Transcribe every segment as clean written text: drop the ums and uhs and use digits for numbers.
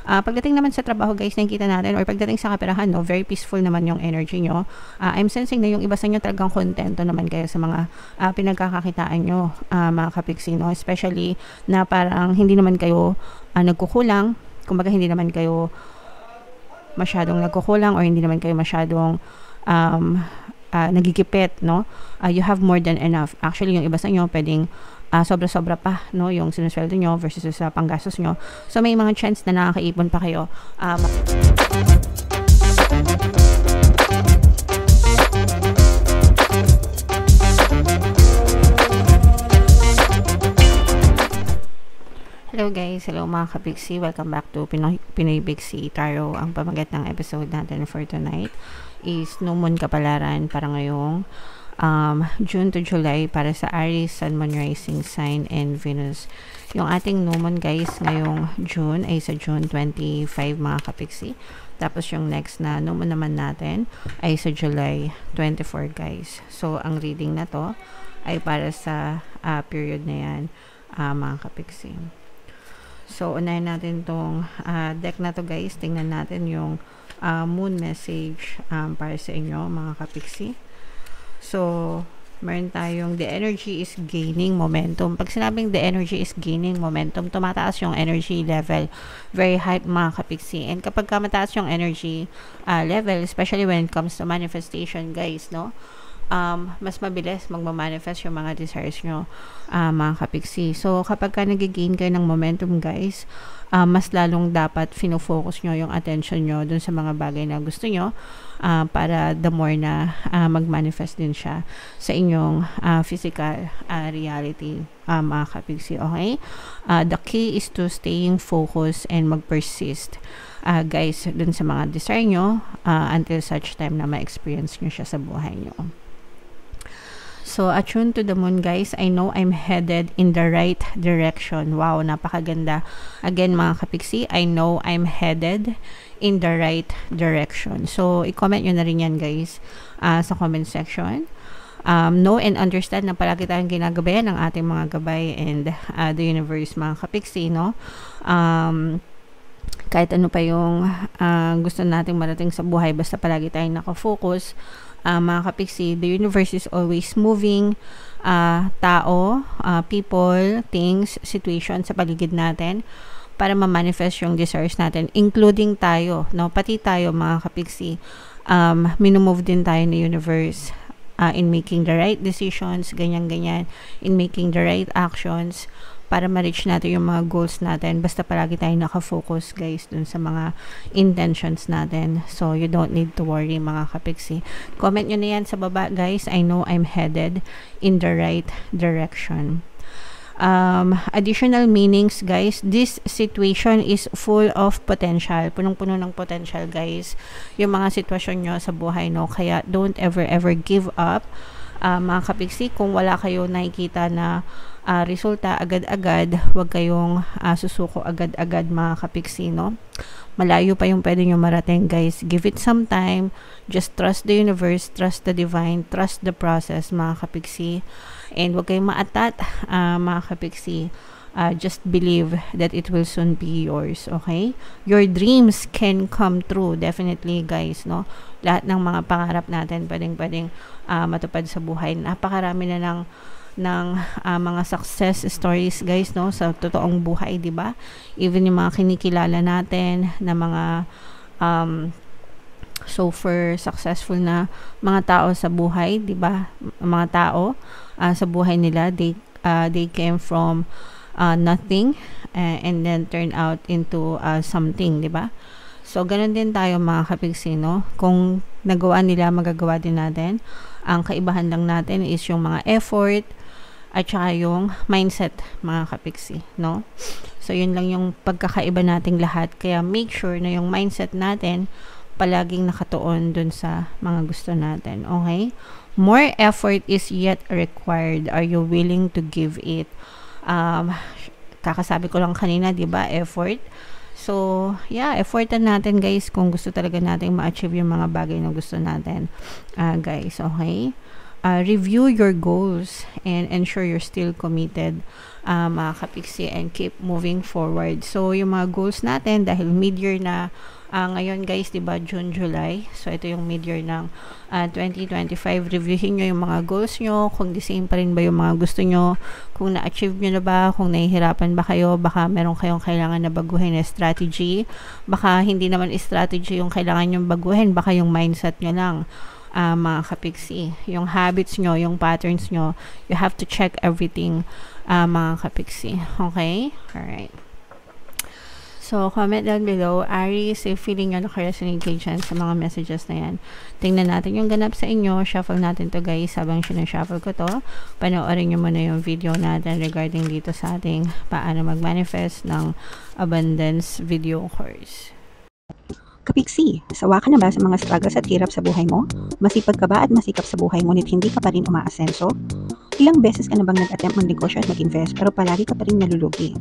Pagdating naman sa trabaho guys, nakikita natin, or pagdating sa kaperahan, no, very peaceful naman yung energy nyo. I'm sensing na yung iba sa inyo talagang kontento naman kayo sa mga pinagkakakitaan nyo, mga kapiksi, no? Especially na parang hindi naman kayo nagkukulang, kumbaga hindi naman kayo masyadong nagkukulang, or hindi naman kayo masyadong nagigipit, no? You have more than enough. Actually, yung iba sa inyo pwedeng sobra-sobra pa, no, yung sinusweldo nyo versus sa panggastos nyo. So may mga chance na nakakaipon pa kayo. Hello guys, hello mga kabigsi, welcome back to Pinoy Bigsi Tarot. Ang pamagat ng episode natin for tonight is New Moon Kapalaran para ngayong June to July para sa Aries, Sun, Moon, Rising Sign, and Venus. Yung ating New Moon guys ngayong June ay sa June 25 mga kapiksi. Tapos yung next na New Moon naman natin ay sa July 24 guys. So ang reading na to ay para sa period na yan mga kapiksi. So, unahin natin tong deck na to guys. Tingnan natin yung moon message para sa inyo mga kapiksi. So, meron tayong the energy is gaining momentum. Pag sinabing the energy is gaining momentum, tumataas yung energy level. Very high mga kapiksi. And kapag mataas yung energy level, especially when it comes to manifestation guys, no? Mas mabilis magmamanifest yung mga desires nyo mga kapiksi. So kapag ka nagigain kayo ng momentum guys, mas lalong dapat fino-focus nyo yung attention nyo dun sa mga bagay na gusto nyo para the more na mag-manifest din siya sa inyong physical reality mga kapiksi. Okay? The key is to staying focused and mag-persist guys dun sa mga desire nyo until such time na ma-experience nyo siya sa buhay nyo. So, attune to the moon guys. I know I'm headed in the right direction. Wow, napakaganda. Again mga kapiksi, I know I'm headed in the right direction. So, i-comment nyo na rin yan guys sa comment section. Know and understand na palagi tayong ginagabayan ng ating mga gabay and the universe mga kapiksi, no? Kahit ano pa yung gusto nating marating sa buhay, basta palagi tayong nakafocus mga kapiksi, the universe is always moving tao, people, things, situation sa paligid natin para ma-manifest yung desires natin, including tayo, no? Pati tayo mga kapiksi, minumove din tayo ng universe in making the right decisions, ganyan-ganyan, in making the right actions para ma-reach natin yung mga goals natin. Basta palagi tayo nakafocus guys dun sa mga intentions natin. So, you don't need to worry mga kapiksi. Comment nyo na yan sa baba guys. I know I'm headed in the right direction. Additional meanings guys, this situation is full of potential. Punong-puno ng potential guys yung mga sitwasyon nyo sa buhay, no? Kaya don't ever give up mga kapiksi. Kung wala kayo nakikita na resulta agad-agad, huwag kayong susuko agad-agad mga kapiksi, no? Malayo pa yung pwede nyo marating guys. Give it some time. Just trust the universe, trust the divine, trust the process mga kapiksi. And huwag kayong maatat mga kapiksi. Just believe that it will soon be yours, okay? Your dreams can come true, definitely guys, no? Lahat ng mga pangarap natin pwedeng matupad sa buhay. Napakarami na ng mga success stories guys, no, sa totoong buhay, di ba? Even yung mga kinikilala natin na mga super successful na mga tao sa buhay, di ba? Mga tao sa buhay nila, they came from nothing and then turned out into something, di ba? So ganun din tayo mga kapiksi, no? Kung nagawa nila, magagawa din natin. Ang kaibahan lang natin is yung mga effort at saka yung mindset mga kapiksi, no? So yun lang yung pagkakaiba nating lahat. Kaya make sure na yung mindset natin palaging nakatuon dun sa mga gusto natin, okay? More effort is yet required. Are you willing to give it? Kakasabi ko lang kanina, di ba? Effort. So, yeah, effortan natin guys kung gusto talaga natin ma-achieve yung mga bagay na gusto natin, guys, okay? review your goals and ensure you're still committed, mga kapiksi, and keep moving forward. So, yung mga goals natin, dahil mid-year na ngayon guys, diba, June, July. So, ito yung mid-year ng 2025. Reviewin nyo yung mga goals nyo, kung the same pa rin ba yung mga gusto nyo, kung na-achieve nyo na ba, kung nahihirapan ba kayo, baka meron kayong kailangan na baguhin na strategy, baka hindi naman strategy yung kailangan nyong baguhin, baka yung mindset nyo lang. Mga kapiksi, yung habits nyo, yung patterns nyo, you have to check everything, mga kapiksi. Okay? Alright. So, comment down below, Aries, if feeling nyo naka-resonate kayo dyan sa mga messages na yan. Tingnan natin yung ganap sa inyo. Shuffle natin to guys. Habang sinashuffle ko to, panoorin nyo muna yung video natin regarding dito sa ating paano mag-manifest ng abundance video course. Kapiksi, sawa ka na ba sa mga struggles at hirap sa buhay mo? Masipag ka ba at masikap sa buhay ngunit hindi ka pa rin umaasenso? Ilang beses ka na bang nag-attempt mag-negosyo at mag-invest pero palagi ka pa rin nalulugi?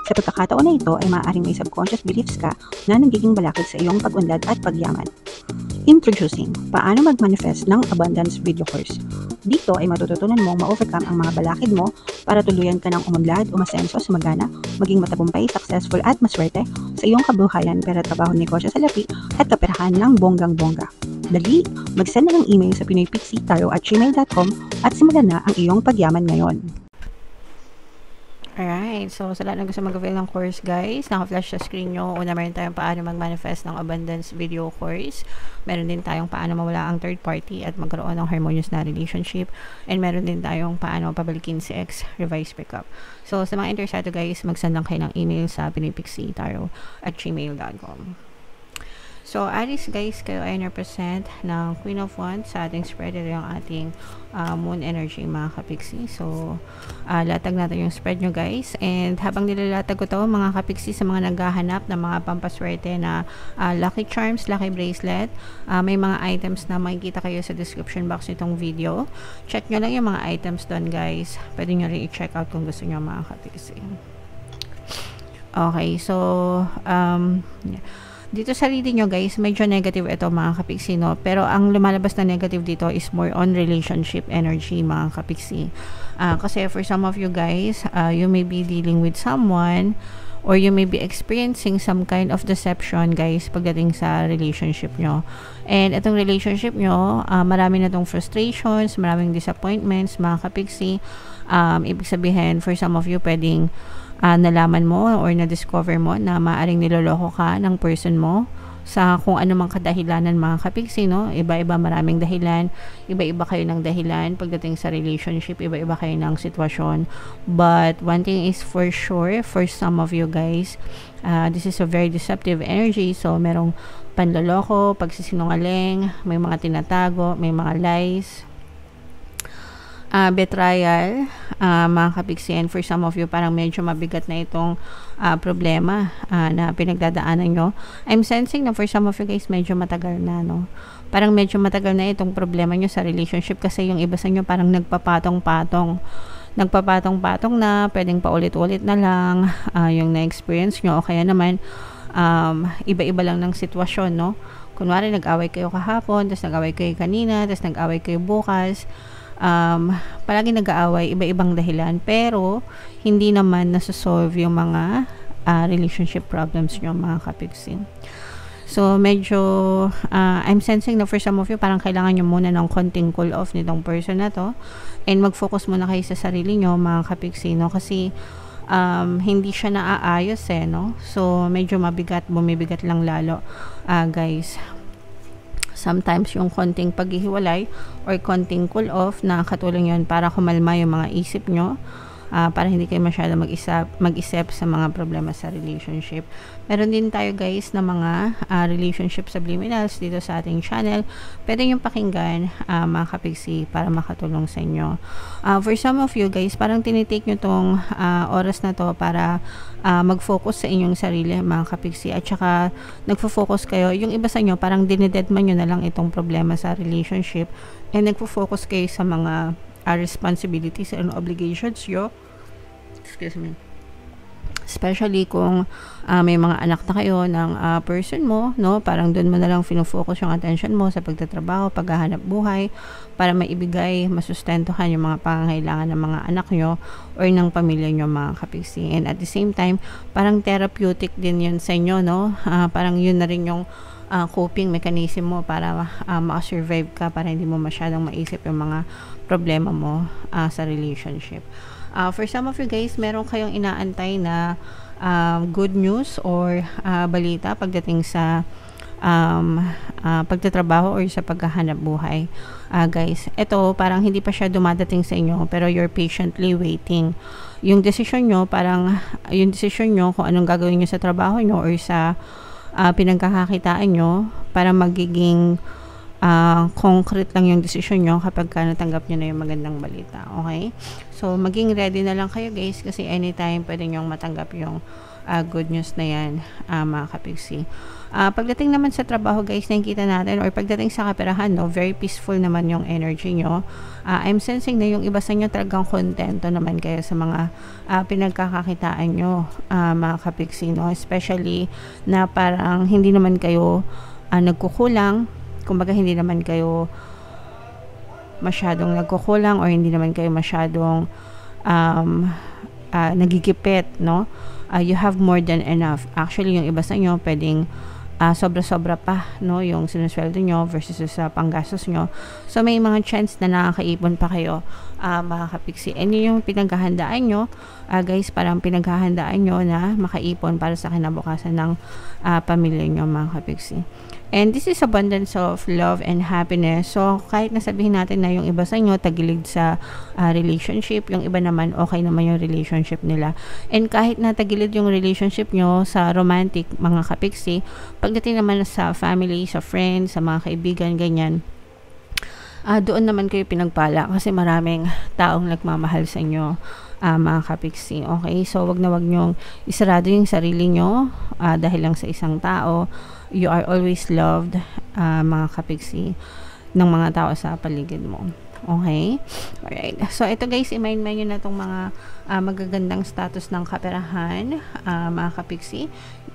Sa pagkakataon na ito ay maaaring may subconscious beliefs ka na nagiging balakid sa iyong pag-unlad at pagyaman. Introducing, paano mag-manifest ng abundance video course. Dito ay matututunan mong ma-overcome ang mga balakid mo para tuluyan ka ng umunlad, umasenso, sumagana, maging matagumpay, successful at maswerte sa iyong kabuhayan, pera, trabaho, negosyo, salapi at kaperahan ng bonggang-bongga. Dali, mag-send na ng email sa pinoypixitarot@gmail.com at simulan na ang iyong pagyaman ngayon. Alright, so sa lahat ng gusto mag-avail ng course guys, naka-flash sa screen nyo. Una, meron tayong paano mag-manifest ng abundance video course. Meron din tayong paano mawala ang third party at magkaroon ng harmonious na relationship. And meron din tayong paano pabalikin si ex, revise breakup. So sa mga interesado guys, mag-send lang kayo ng email sa pinoypixitarot@gmail.com. So, Aries guys, kayo ay represent ng Queen of Wands sa ating spread. Ito yung ating moon energy, mga kapiksi. So, latag natin yung spread nyo guys. And habang nilalatag ko to, mga kapiksi, sa mga naghahanap ng mga pampaswerte na lucky charms, lucky bracelet, may mga items na makikita kayo sa description box nitong video. Check nyo lang yung mga items doon guys. Pwede nyo rin i-check out kung gusto nyo, mga kapiksi. Okay, so, yeah. Dito sa reading nyo guys, medyo negative ito, mga kapiksi, no? Pero ang lumalabas na negative dito is more on relationship energy, mga kapiksi. Kasi for some of you guys, you may be dealing with someone or you may be experiencing some kind of deception guys pagdating sa relationship nyo. And itong relationship nyo, marami na itong frustrations, maraming disappointments, mga kapiksi. Ibig sabihin, for some of you, pwedeng nalaman mo or na-discover mo na maaring niloloko ka ng person mo sa kung ano mang kadahilanan, mga kapiksi, no? Iba-iba, maraming dahilan, iba-iba kayo ng dahilan pagdating sa relationship, iba-iba kayo ng sitwasyon. But one thing is for sure, for some of you guys, this is a very deceptive energy. So merong panloloko, pagsisinungaling, may mga tinatago, may mga lies, betrayal, mga kapiksi. And for some of you, parang medyo mabigat na itong problema na pinagdadaanan nyo. I'm sensing na for some of you guys, medyo matagal na, no? Parang medyo matagal na itong problema nyo sa relationship kasi yung iba sa nyo parang nagpapatong-patong na, pwedeng paulit-ulit na lang yung na-experience nyo, o kaya naman iba-iba lang ng sitwasyon, no? Kunwari, nag-away kayo kahapon, tapos nag-away kayo kanina, tapos nag-away kayo bukas. Palagi nag-aaway, iba-ibang dahilan, pero hindi naman nasa-solve yung mga relationship problems nyo, mga kapiksi. So medyo I'm sensing na for some of you, parang kailangan nyo muna ng konting cool off nitong person na to, and mag-focus muna kayo sa sarili nyo, mga kapiksi, no? Kasi hindi siya naaayos, no? So medyo mabigat, bumibigat lang lalo, guys. Sometimes yung konting paghihiwalay or konting cool off, na katulong yun para kumalma yung mga isip nyo, para hindi kayo masyado mag-isip sa mga problema sa relationship. Meron din tayo guys na mga relationship subliminals dito sa ating channel. Pwede yung pakinggan, mga kapiksi, para makatulong sa inyo. For some of you guys, parang tinitake nyo tong oras na to para mag-focus sa inyong sarili, mga kapiksi, at saka nagfo-focus kayo. Yung iba sa inyo, parang dinededman nyo na lang itong problema sa relationship, and nagfo-focus kayo sa mga responsibilities and obligations nyo, excuse me, Especially kung may mga anak na kayo ng person mo, no? Parang doon mo na lang fino-focus yung attention mo sa pagtatrabaho, paghahanap buhay, para maibigay, masustentuhan yung mga pangangailangan ng mga anak nyo or ng pamilya nyo, mga kapiksi. And at the same time, parang therapeutic din yun sa inyo, no? Parang yun na rin yung coping mechanism mo para makasurvive ka, para hindi mo masyadong maisip yung mga problema mo sa relationship. For some of you guys, meron kayong inaantay na good news or balita pagdating sa pagtatrabaho or sa paghahanap buhay. Guys, ito parang hindi pa siya dumadating sa inyo, pero you're patiently waiting. Yung decision nyo, kung anong gagawin nyo sa trabaho nyo or sa pinagkakakitaan nyo, para magiging concrete lang yung decision nyo kapag natanggap nyo na yung magandang balita. Okay? So, maging ready na lang kayo guys, kasi anytime pwede nyo matanggap yung good news na yan, mga kapiksi. Pagdating naman sa trabaho guys, nakikita natin, or pagdating sa kaperahan, no, very peaceful naman yung energy nyo. I'm sensing na yung iba sa inyo talagang kontento naman kayo sa mga pinagkakakitaan nyo, mga kapiksi, no? Especially na parang hindi naman kayo nagkukulang. Kumbaga hindi naman kayo masyadong nagkukulang, or hindi naman kayo masyadong nagigipit, no? You have more than enough. Actually, yung iba sa inyo pwedeng sobra-sobra pa, no, yung sinusweldo nyo versus sa panggastos nyo. So, may mga chance na nakakaipon pa kayo, mga kapiksi. And yun yung pinaghahandaan nyo, guys, parang pinaghahandaan nyo na makaipon para sa kinabukasan ng pamilya nyo, mga kapiksi. And this is abundance of love and happiness. So, kahit nasabihin natin na yung iba sa inyo tagilid sa relationship, yung iba naman okay naman yung relationship nila. And kahit na tagilid yung relationship nyo sa romantic, mga kapiksi, pagdating naman sa family, sa friends, sa mga kaibigan, ganyan, doon naman kayo pinagpala kasi maraming taong nagmamahal sa inyo, mga kapiksi. Okay? So, wag nyong isarado yung sarili nyo dahil lang sa isang tao. You are always loved, mga kapiksi, ng mga tao sa paligid mo. Okay? Alright. So, ito guys, i-mind nyo na itong mga magagandang status ng kaperahan, mga kapiksi,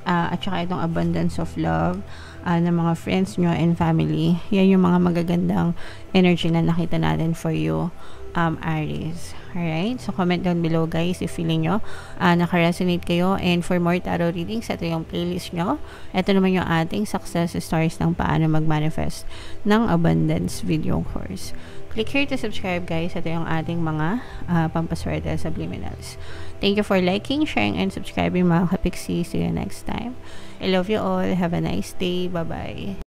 at saka itong abundance of love ng mga friends nyo and family. Yan yung mga magagandang energy na nakita natin for you, Aries. Alright? So, comment down below guys if feeling nyo naka-resonate kayo. And for more tarot readings, ito yung playlist nyo. Ito naman yung ating success stories ng paano mag-manifest ng abundance video course. Click here to subscribe guys. Ito yung ating mga pampaswerte subliminals. Thank you for liking, sharing, and subscribing, mga kapiksi. See you next time. I love you all. Have a nice day. Bye-bye.